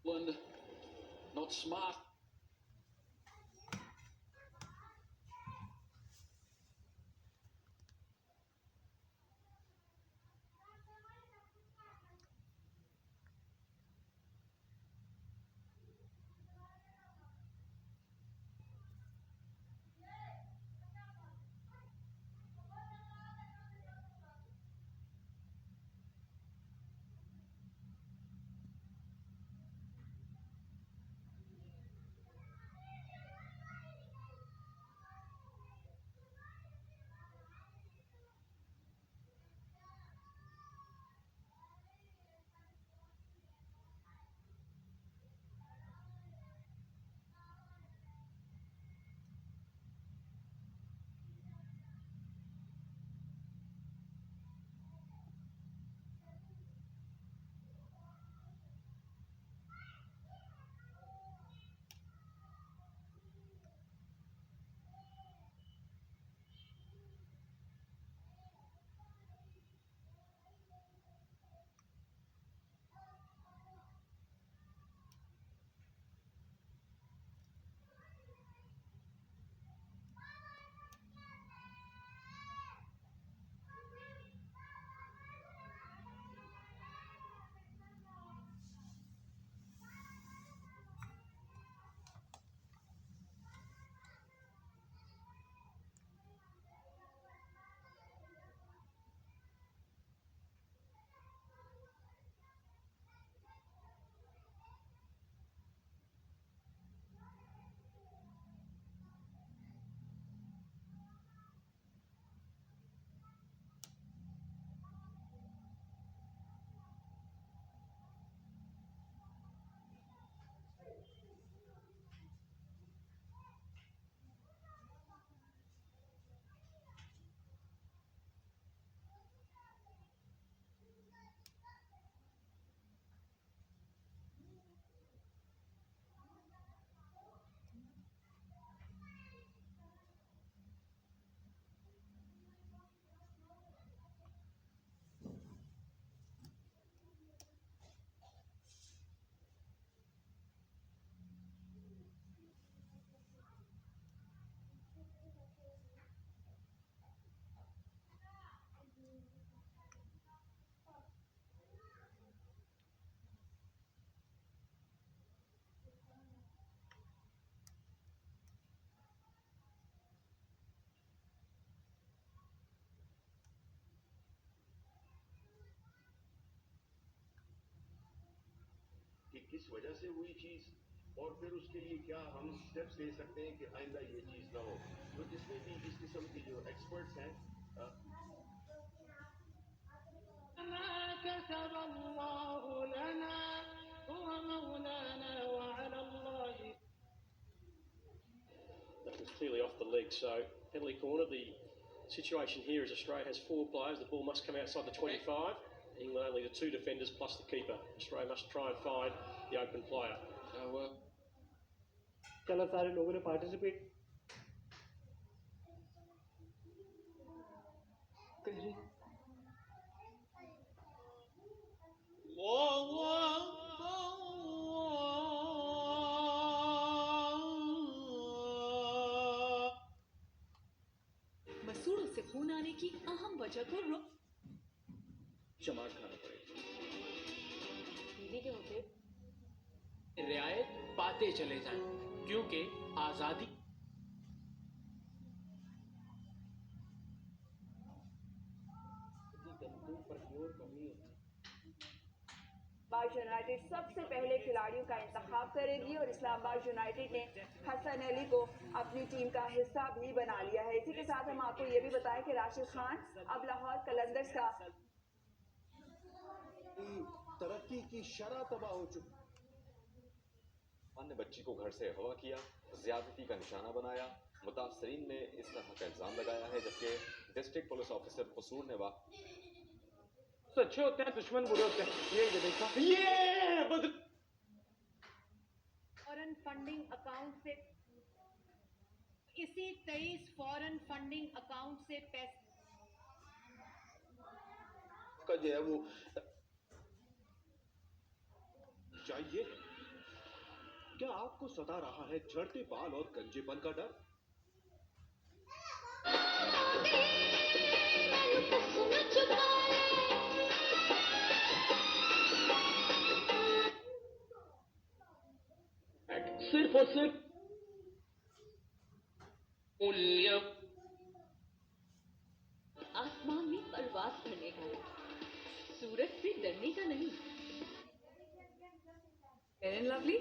Not smart. कि किस वजह से हुई चीज और फिर उसके लिए क्या हम स्टेप्स ले सकते हैं कि आइंदा ये चीज ना हो। तो जिसमें भी इस किस्म की जो एक्सपर्ट्स हैं That was clearly off the leg, so penalty corner. The situation here is Australia has 4 players. The ball must come outside the 25. England only the 2 defenders plus the keeper. Australia must try and find the open player. चलो सारे लोगों ने participate करें। मसूड़ों से खून आने की अहम वजह को चमार खाना पड़ेगा। दीदी के होते रियायत पाते चले जाएं, क्योंकि आजादी इस्लामाबाद यूनाइटेड सबसे पहले खिलाड़ियों का इंतखाब करेगी और इस्लामाबाद यूनाइटेड ने हसन अली को अपनी टीम का हिस्सा भी बना लिया है। इसी के साथ हम आपको ये भी बताएं कि राशिद खान अब लाहौर कलंदर्स का तरक्की की शरह तबाह हो चुकी। ने बच्ची को घर से अगवा किया, ज्यादती का निशाना बनाया। मुतासरीन ने इस तरह का इल्जाम लगाया है, जबकि डिस्ट्रिक्ट पुलिस ऑफिसर कसूर ने अच्छे होते हैं दुश्मन बुरे होते हैं। ये देखा फॉरेन फंडिंग अकाउंट से इसी 23 फॉरेन फंडिंग अकाउंट से पैसे का जो है वो चाहिए क्या आपको सता रहा है झड़ते बाल और गंजेपन का डर? सिर्फ और सिर्फ आसमान में परवास करने का है, सूरज से डरने का नहीं। Fair and lovely